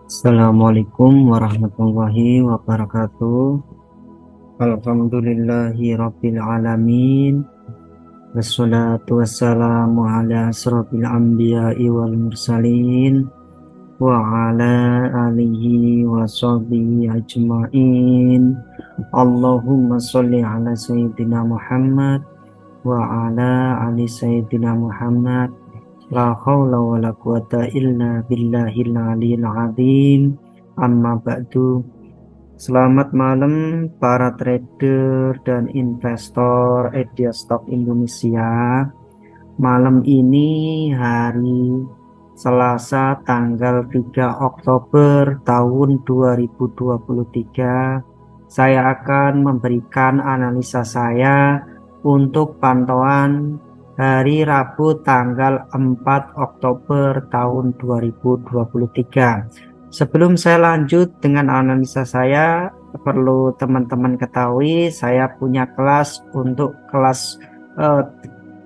Assalamualaikum warahmatullahi wabarakatuh. Alhamdulillahi rabbil alamin. Wassalatu wassalamu ala asrofil anbiya'i wal mursalin wa ala alihi wa sahbihi ajma'in. Allahumma sholli ala sayyidina Muhammad wa ala ali sayyidina Muhammad. La haula wa la quwata illa billahil aliyil azim. Amma ba'du. Selamat malam para trader dan investor Edia Stock Indonesia. Malam ini hari Selasa tanggal 3 Oktober tahun 2023. Saya akan memberikan analisa saya untuk pantauan hari Rabu tanggal 4 Oktober tahun 2023. Sebelum saya lanjut dengan analisa saya, perlu teman-teman ketahui saya punya kelas untuk kelas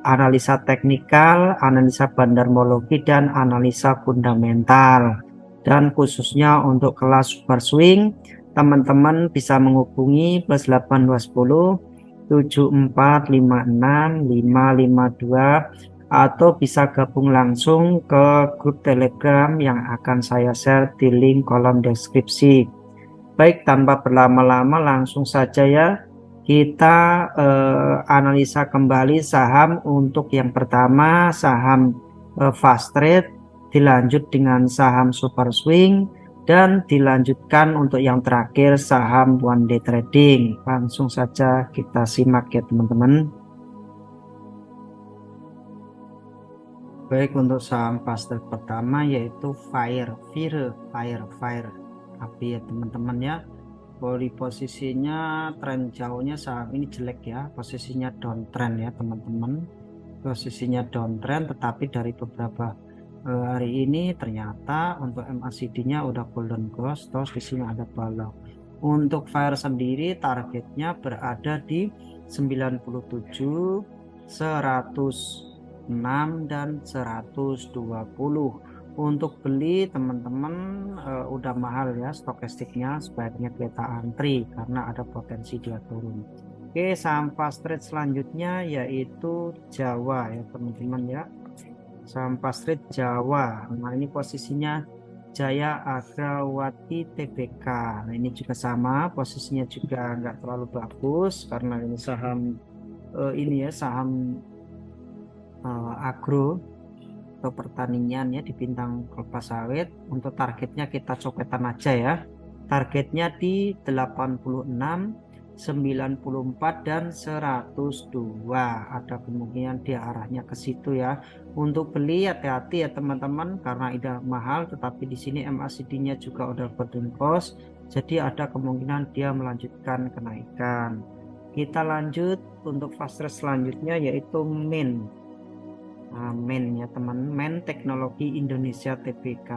analisa teknikal, analisa bandarmologi, dan analisa fundamental. Dan khususnya untuk kelas super swing, teman-teman bisa menghubungi +8210 7456 552 atau bisa gabung langsung ke grup Telegram yang akan saya share di link kolom deskripsi. Baik, tanpa berlama-lama langsung saja ya kita analisa kembali saham. Untuk yang pertama saham fast trade, dilanjut dengan saham super swing, dan dilanjutkan untuk yang terakhir saham one day trading. Langsung saja kita simak ya teman-teman. Baik, untuk saham fast trade pertama yaitu fire api ya teman-teman ya. Di posisinya tren jauhnya saham ini jelek ya, posisinya downtrend ya teman-teman, posisinya downtrend. Tetapi dari beberapa hari ini ternyata untuk MACD-nya udah golden cross, terus di sini ada bolong. Untuk fire sendiri targetnya berada di 97, 100 6 dan 120. Untuk beli teman-teman udah mahal ya stokastiknya, sebaiknya kita antri karena ada potensi dia turun. Oke, saham fast trade selanjutnya yaitu Jawa ya teman-teman ya, saham fast trade Jawa. Nah ini posisinya Jaya Agrawati Tbk. Nah ini juga sama, posisinya juga nggak terlalu bagus karena ini saham ini ya saham agro atau pertanian ya di bintang kelapa sawit. Untuk targetnya kita copetan aja ya, targetnya di 86, 94 dan 102. Ada kemungkinan dia arahnya ke situ ya. Untuk beli hati-hati ya teman-teman karena udah mahal, tetapi di sini MACD-nya juga udah golden cross, jadi ada kemungkinan dia melanjutkan kenaikan. Kita lanjut untuk fast trade selanjutnya yaitu MEN ya teman, MEN Teknologi Indonesia Tbk.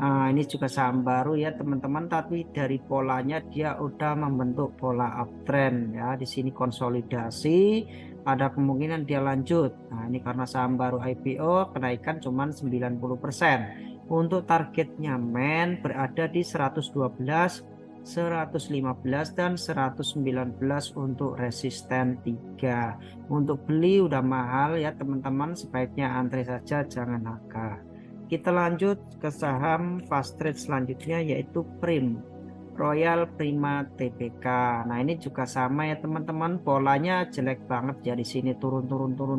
Ini juga saham baru ya teman-teman, tapi dari polanya dia udah membentuk pola uptrend ya. Di sini konsolidasi, ada kemungkinan dia lanjut. Nah ini karena saham baru IPO, kenaikan cuman 90%. Untuk targetnya MEN berada di 112, 115 dan 119 untuk resisten 3. Untuk beli udah mahal ya teman-teman, sebaiknya antri saja, jangan nakal. Kita lanjut ke saham fast trade selanjutnya yaitu Royal Prima Tbk. Nah ini juga sama ya teman-teman, polanya jelek banget ya, di sini turun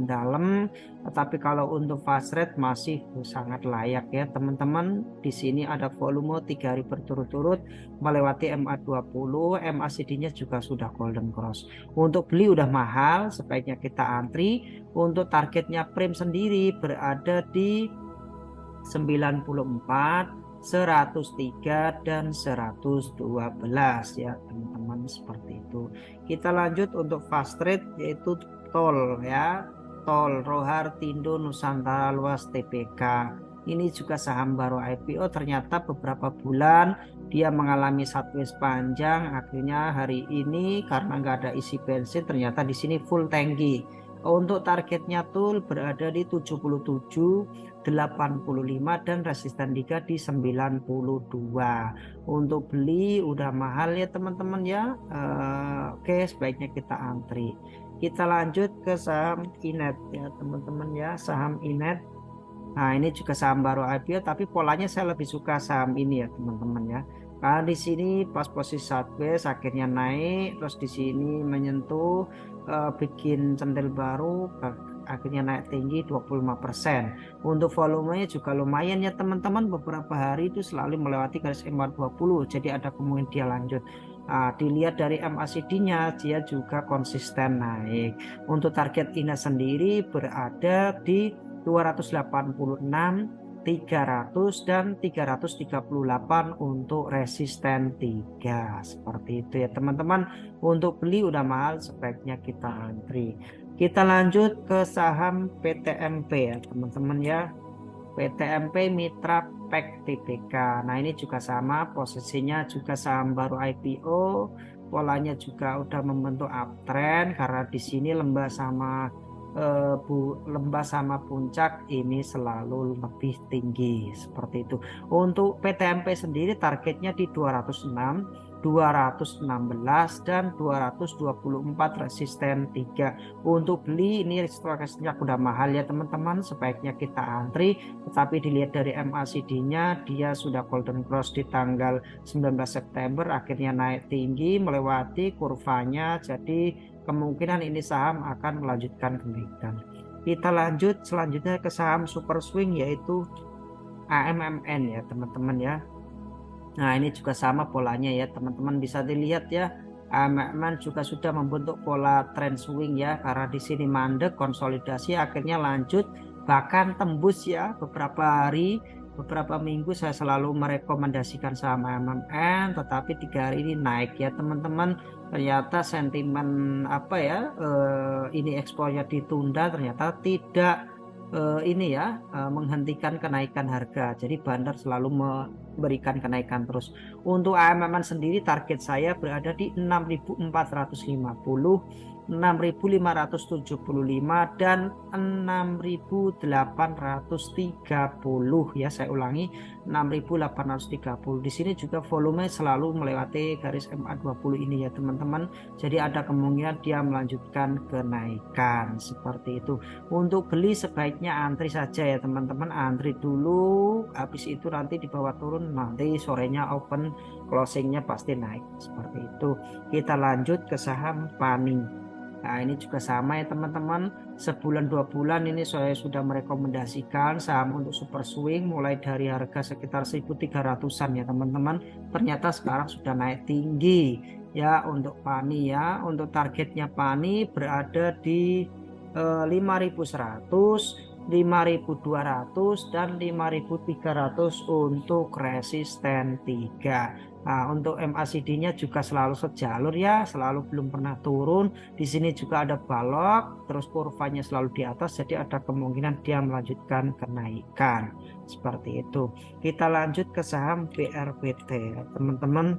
dalam. Tetapi kalau untuk fast trade masih sangat layak ya teman-teman. Di sini ada volume 3 hari berturut-turut melewati MA20, MACD-nya juga sudah golden cross. Untuk beli udah mahal, sebaiknya kita antri. Untuk targetnya sendiri berada di 94, 103 dan 112 ya teman-teman, seperti itu. Kita lanjut untuk fast trade yaitu tol ya, tol Rohartindo Nusantara Luas Tbk. Ini juga saham baru IPO, ternyata beberapa bulan dia mengalami sideways panjang. Akhirnya hari ini karena nggak ada isi bensin, ternyata di sini full tangki. Untuk targetnya tuh berada di 77, 85 dan resisten 3 di 92. Untuk beli udah mahal ya teman-teman ya. Oke, sebaiknya kita antri. Kita lanjut ke saham Inet ya teman-teman ya, saham Inet. Nah, ini juga saham baru IPO, tapi polanya saya lebih suka saham ini ya teman-teman ya. Karena di sini pas posisi sideways akhirnya naik, terus di sini menyentuh, bikin candle baru, akhirnya naik tinggi 25%. Untuk volumenya juga lumayan ya teman-teman, beberapa hari itu selalu melewati garis EMA 20, jadi ada kemungkinan dia lanjut. Nah, dilihat dari MACD-nya, dia juga konsisten naik. Untuk target INA sendiri berada di 286, 300 dan 338 untuk resisten 3. Seperti itu ya teman-teman. Untuk beli udah mahal, sebaiknya kita antri. Kita lanjut ke saham PTMP ya teman-teman ya. PTMP Mitra Pack Tbk. Nah, ini juga sama, posisinya juga saham baru IPO, polanya juga udah membentuk uptrend karena di sini lembah sama puncak ini selalu lebih tinggi seperti itu. Untuk PTMP sendiri targetnya di 206, 216 dan 224 resisten 3. Untuk beli ini stokasnya udah mahal ya teman-teman, sebaiknya kita antri. Tetapi dilihat dari MACD-nya, dia sudah golden cross di tanggal 19 September, akhirnya naik tinggi melewati kurvanya, jadi kemungkinan ini saham akan melanjutkan kenaikan. Kita lanjut selanjutnya ke saham super swing yaitu AMMN ya teman-teman ya. Nah, ini juga sama polanya ya teman-teman, bisa dilihat ya. AMMN juga sudah membentuk pola trend swing ya, karena di sini mandek konsolidasi akhirnya lanjut bahkan tembus ya beberapa hari, beberapa minggu saya selalu merekomendasikan saham AMMN, tetapi 3 hari ini naik ya teman-teman. Ternyata sentimen apa ya, ini ekspornya ditunda, ternyata tidak ini ya, menghentikan kenaikan harga. Jadi bandar selalu memberikan kenaikan terus. Untuk AMMN sendiri target saya berada di 6.450, 6.575 dan 6.830 ya. Saya ulangi, 6.830. Di sini juga volume selalu melewati garis MA20 ini ya teman-teman. Jadi ada kemungkinan dia melanjutkan kenaikan seperti itu. Untuk beli sebaiknya antri saja ya teman-teman, antri dulu, habis itu nanti di bawah turun, nanti sorenya open, closingnya pasti naik seperti itu. Kita lanjut ke saham PANI. Nah, ini juga sama ya teman-teman, sebulan 2 bulan ini saya sudah merekomendasikan saham untuk super swing mulai dari harga sekitar 1.300-an ya teman-teman. Ternyata sekarang sudah naik tinggi ya untuk PANI ya. Untuk targetnya PANI berada di 5.100, 5.200 dan 5.300 untuk resisten 3. Nah, untuk MACD-nya juga selalu sejalur ya, selalu belum pernah turun. Di sini juga ada balok, terus kurvanya selalu di atas, jadi ada kemungkinan dia melanjutkan kenaikan. Seperti itu. Kita lanjut ke saham BRPT, teman-teman.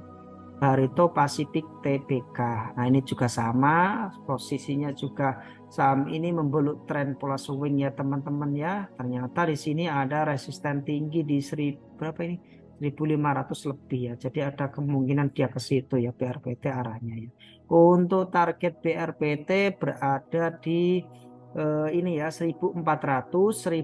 Barito Pacific Tbk. Nah, ini juga sama, posisinya juga saham ini membelut tren pola swing ya teman-teman ya. Ternyata di sini ada resisten tinggi di berapa ini? 1.500 lebih ya. Jadi ada kemungkinan dia ke situ ya BRPT arahnya ya. Untuk target BRPT berada di ini ya 1.400, 1.430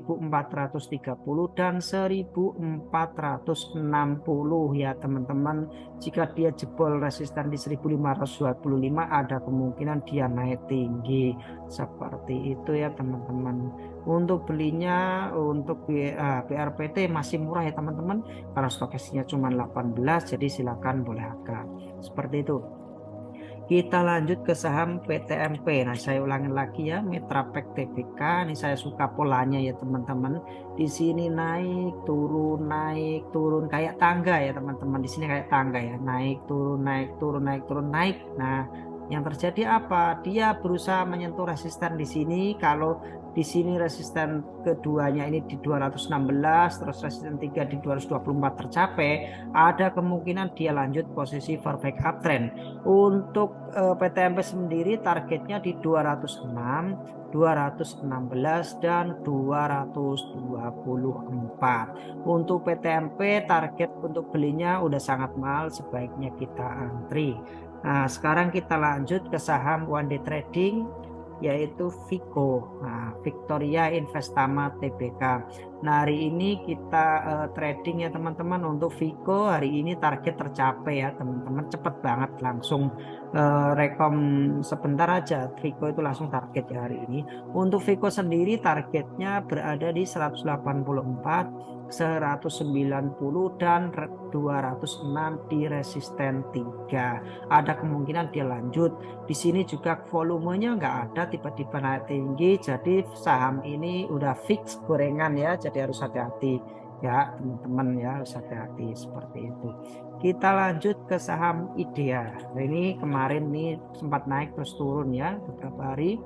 dan 1.460 ya teman-teman. Jika dia jebol resisten di 1.525 ada kemungkinan dia naik tinggi seperti itu ya teman-teman. Untuk belinya untuk BRPT masih murah ya teman-teman, karena stokastiknya cuma 18, jadi silakan boleh agak seperti itu. Kita lanjut ke saham PTMP. Nah, saya ulangin lagi ya, Mitra Pack Tbk. Ini saya suka polanya ya teman-teman. Di sini naik, turun kayak tangga ya teman-teman. Di sini kayak tangga ya, naik, turun, naik, turun, naik, turun, naik. Nah, yang terjadi apa? Dia berusaha menyentuh resisten di sini. Kalau di sini resisten keduanya ini di 216, terus resisten 3 di 224 tercapai, ada kemungkinan dia lanjut posisi perfect uptrend. Untuk PTMP sendiri targetnya di 206, 216 dan 224. Untuk PTMP target untuk belinya udah sangat mahal, sebaiknya kita antri. Nah, sekarang kita lanjut ke saham one day trading yaitu Vico. Nah, Victoria Investama Tbk. Nah, hari ini kita trading ya teman-teman. Untuk Vico hari ini target tercapai ya teman-teman, cepet banget, langsung rekom sebentar aja Vico itu langsung target ya hari ini. Untuk Vico sendiri targetnya berada di 184, 190 dan 206 di resisten 3. Ada kemungkinan dia lanjut. Di sini juga volumenya nggak ada tiba-tiba naik tinggi, jadi saham ini udah fix gorengan ya, jadi harus hati-hati ya teman-teman ya, harus hati-hati seperti itu. Kita lanjut ke saham IDEA. Nah, ini kemarin nih sempat naik terus turun ya beberapa hari.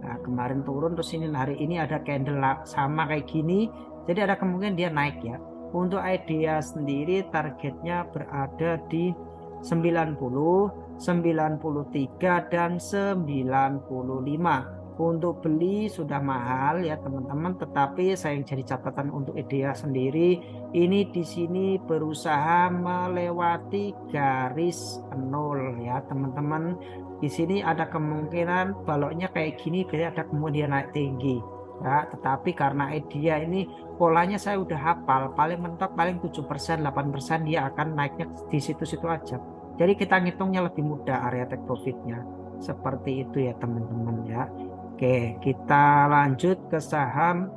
Nah, kemarin turun terus ini hari ini ada candle sama kayak gini, jadi ada kemungkinan dia naik ya. Untuk IDEA sendiri targetnya berada di 90, 93 dan 95. Untuk beli sudah mahal ya teman-teman, tetapi saya yang jadi catatan untuk IDEA sendiri ini di sini berusaha melewati garis nol ya teman-teman. Di sini ada kemungkinan baloknya kayak gini, berarti ada kemudian naik tinggi ya, tetapi karena IDEA ini polanya saya udah hafal, paling mentok paling 7%, 8% dia akan naiknya di situ-situ aja. Jadi kita ngitungnya lebih mudah area take profitnya. Seperti itu ya teman-teman ya. Oke, kita lanjut ke saham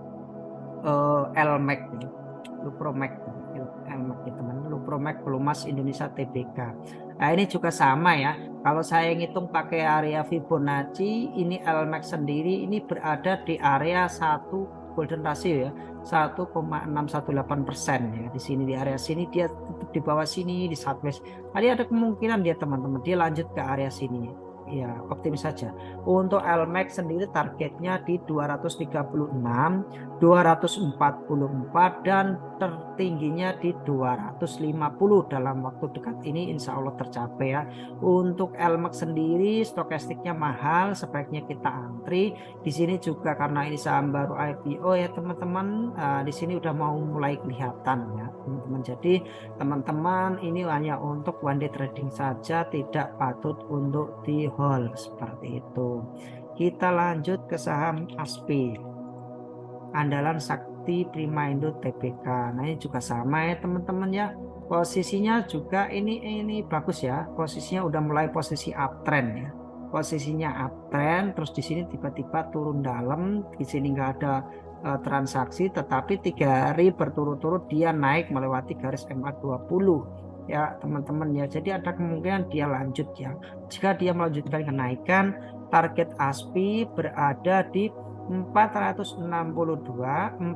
LMAX, Lupromax, LMAX ya teman, Lupromax Pelumas Indonesia Tbk. Nah ini juga sama ya. Kalau saya ngitung pakai area Fibonacci, ini LMAX sendiri ini berada di area 1 golden ratio ya, 1,618% ya. Di sini di area sini dia tetap di bawah sini di sideways. Tadi ada kemungkinan dia teman-teman dia lanjut ke area sini. Ya, optimis saja. Untuk LMAX sendiri targetnya di 236, 244 dan tertingginya di 250 dalam waktu dekat ini insya Allah tercapai ya. Untuk LMAX sendiri stokastiknya mahal, sebaiknya kita antri. Di sini juga karena ini saham baru IPO ya teman-teman, di sini udah mau mulai kelihatan ya teman-teman. Jadi teman-teman ini hanya untuk one day trading saja, tidak patut untuk di hold seperti itu. Kita lanjut ke saham ASPI, andalan Sakti Prima Indo Tbk. Nah ini juga sama ya teman-teman ya. Posisinya juga ini bagus ya. Posisinya udah mulai posisi uptrend ya. Posisinya uptrend, terus di sini tiba-tiba turun dalam. Di sini nggak ada transaksi, tetapi 3 hari berturut-turut dia naik melewati garis MA20 ya teman-teman ya. Jadi ada kemungkinan dia lanjut ya. Jika dia melanjutkan kenaikan, target ASPI berada di 462,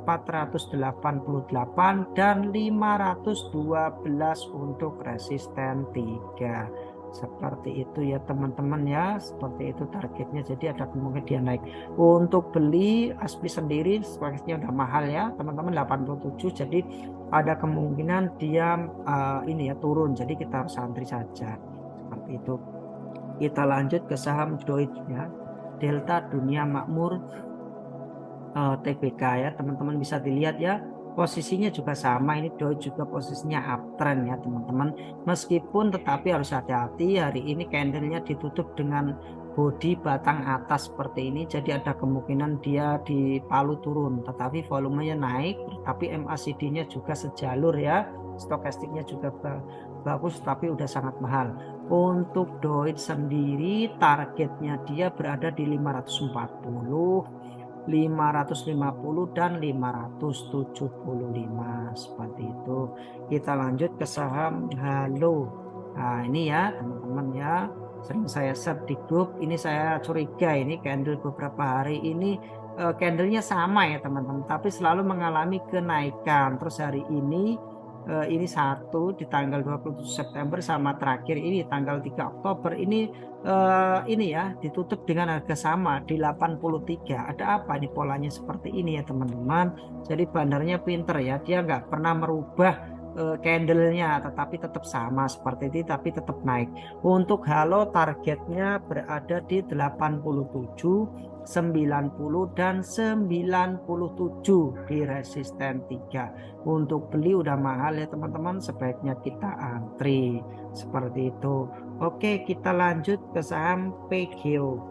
488 dan 512 untuk resisten 3. Seperti itu ya teman-teman ya, seperti itu targetnya. Jadi ada kemungkinan dia naik. Untuk beli ASPI sendiri sepertinya udah mahal ya teman-teman, 87, jadi ada kemungkinan dia ini ya turun, jadi kita harus antri saja seperti itu. Kita lanjut ke saham Deutsche ya, Delta Dunia Makmur Tbk ya teman-teman, bisa dilihat ya posisinya juga sama, ini Deutsche juga posisinya uptrend ya teman-teman. Meskipun tetapi harus hati-hati, hari ini candlenya ditutup dengan body batang atas seperti ini, jadi ada kemungkinan dia di palu turun, tetapi volumenya naik, tapi MACD-nya juga sejalur ya, stokastiknya juga bagus, tapi udah sangat mahal. Untuk Deutsche sendiri targetnya dia berada di 540, 550 dan 575 seperti itu. Kita lanjut ke saham Halo. Nah ini ya teman-teman ya, sering saya share di grup. Ini saya curiga ini candle beberapa hari ini candlenya sama ya teman-teman, tapi selalu mengalami kenaikan. Terus hari ini satu di tanggal 27 September sama terakhir ini tanggal 3 Oktober ini ya ditutup dengan harga sama di 83. Ada apa nih polanya seperti ini ya teman-teman. Jadi bandarnya pinter ya, dia nggak pernah merubah candlenya, tetapi tetap sama seperti ini, tapi tetap naik. Untuk halo targetnya berada di 87, 90 dan 97 di resisten 3. Untuk beli udah mahal ya teman-teman, sebaiknya kita antri seperti itu. Oke, kita lanjut ke saham PGO.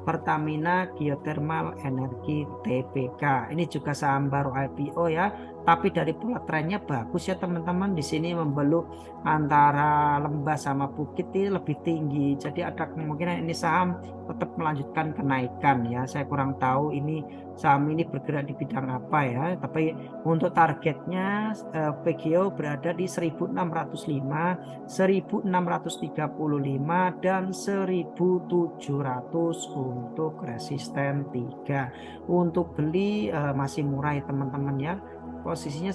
Pertamina Geothermal Energi Tbk. Ini juga saham baru IPO ya, tapi dari pola trennya bagus ya teman-teman. Di sini membelok antara lembah sama bukit ini lebih tinggi. Jadi ada kemungkinan ini saham tetap melanjutkan kenaikan ya. Saya kurang tahu ini saham ini bergerak di bidang apa ya. Tapi untuk targetnya PGO berada di 1605, 1635 dan 1700 untuk resisten 3. Untuk beli masih murah ya teman-teman ya. Posisinya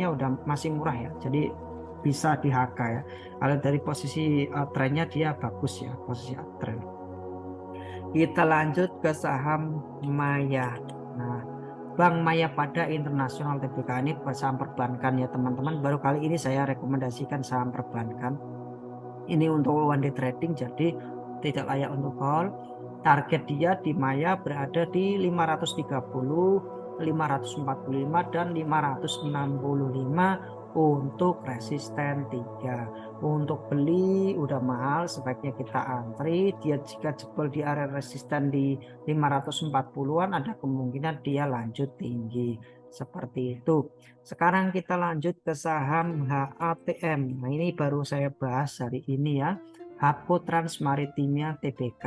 udah masih murah ya. Jadi bisa di HK ya. Kalau dari posisi trennya dia bagus ya, posisi uptrend. Kita lanjut ke saham Maya. Nah, Bank Maya pada Internasional Tbk ini saham perbankan ya teman-teman. Baru kali ini saya rekomendasikan saham perbankan. Ini untuk one day trading, jadi tidak layak untuk call. Target dia di Maya berada di 530, 545 dan 565 untuk resisten 3. Untuk beli udah mahal, sebaiknya kita antri. Dia jika jebol di area resisten di 540-an, ada kemungkinan dia lanjut tinggi seperti itu. Sekarang kita lanjut ke saham HATM. Nah, ini baru saya bahas hari ini ya. Hapo Trans Maritimia Tbk.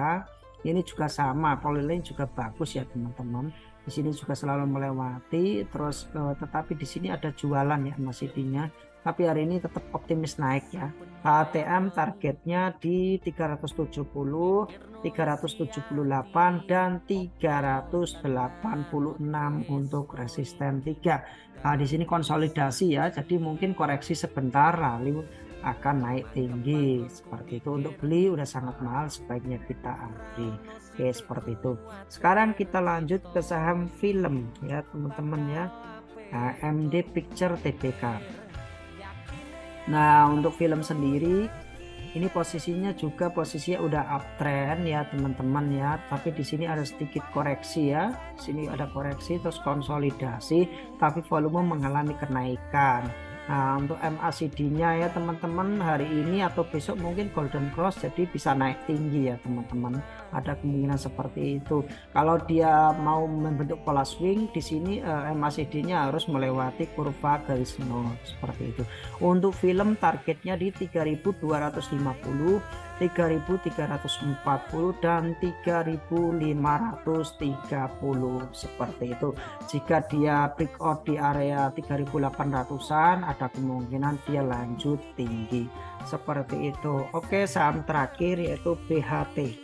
Ini juga sama, polyline juga bagus ya teman-teman. Di sini juga selalu melewati, terus tetapi di sini ada jualan ya MACD-nya. Tapi hari ini tetap optimis naik ya. HATM targetnya di 370, 378 dan 386 untuk resisten 3. Nah, di sini konsolidasi ya. Jadi mungkin koreksi sebentar lalu akan naik tinggi seperti itu. Untuk beli udah sangat mahal, sebaiknya kita antri. Oke, seperti itu. Sekarang kita lanjut ke saham film ya teman-teman ya. AMD Picture Tbk. Nah, untuk film sendiri ini posisinya udah uptrend ya teman-teman ya, tapi di sini ada sedikit koreksi ya. Di sini ada koreksi terus konsolidasi, tapi volume mengalami kenaikan. Nah, untuk MACD-nya ya teman-teman, hari ini atau besok mungkin golden cross, jadi bisa naik tinggi ya teman-teman. Ada kemungkinan seperti itu. Kalau dia mau membentuk pola swing, di sini MACD-nya harus melewati kurva garis nol seperti itu. Untuk film targetnya di 3250, 3340 dan 3530 seperti itu. Jika dia breakout di area 3800-an, ada kemungkinan dia lanjut tinggi seperti itu. Oke, saham terakhir yaitu BHT.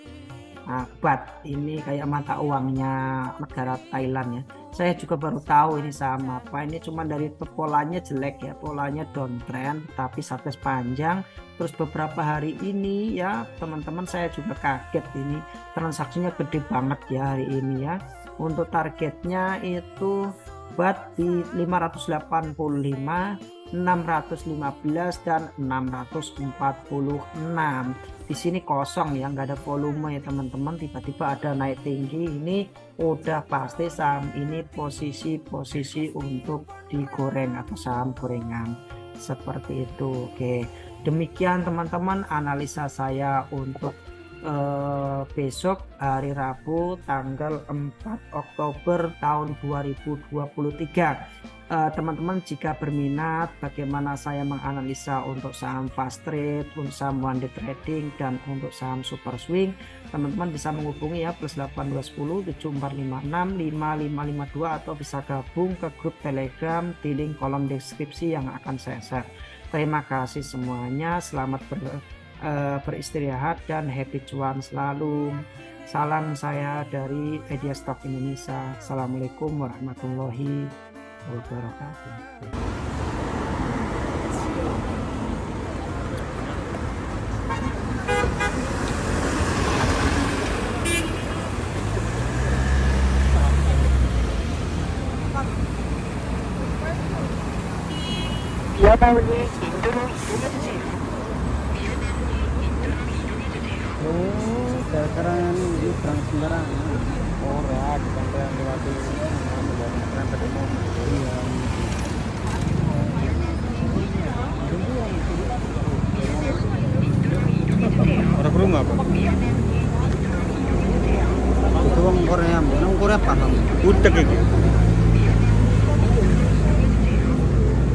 Nah, BAT ini kayak mata uangnya negara Thailand ya. Saya juga baru tahu ini saham apa. Ini cuma dari polanya jelek ya, polanya downtrend, tapi sarkas panjang. Terus beberapa hari ini ya teman-teman, saya juga kaget ini transaksinya gede banget ya hari ini ya. Untuk targetnya itu BAT di 585, 615 dan 646. Di sini kosong ya, nggak ada volume ya teman-teman. Tiba-tiba ada naik tinggi, ini udah pasti saham ini posisi untuk digoreng atau saham gorengan seperti itu. Oke, demikian teman-teman analisa saya untuk besok hari Rabu tanggal 4 Oktober tahun 2023. Teman-teman jika berminat bagaimana saya menganalisa untuk saham fast trade, untuk saham one day trading dan untuk saham super swing, teman-teman bisa menghubungi ya +8210 7456 5552 atau bisa gabung ke grup Telegram di link kolom deskripsi yang akan saya share. Terima kasih semuanya, selamat beristirahat dan happy cuan selalu. Salam saya dari Media Stock Indonesia. Assalamualaikum warahmatullahi wabarakatuh. Oh, gara-gara ini berang sembarangan. Ora, sampai yang lewati rempet mobil. Iya. Orang rumah apa? Itu orang Korea, orang Korea paham. Udah iki.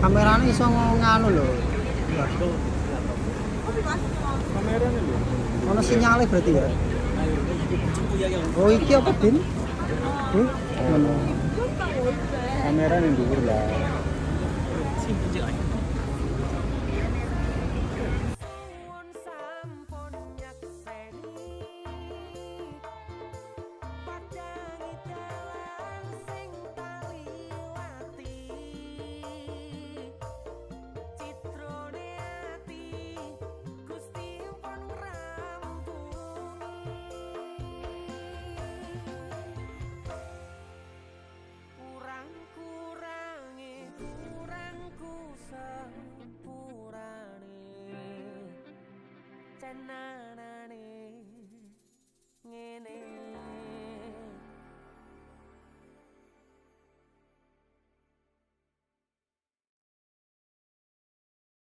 Kameranya iso nganu lho. Kameranya lho. Ono sinyale berarti ya. Oh iki apa Din? Ngono. Kameranya dhuwur lah. Na na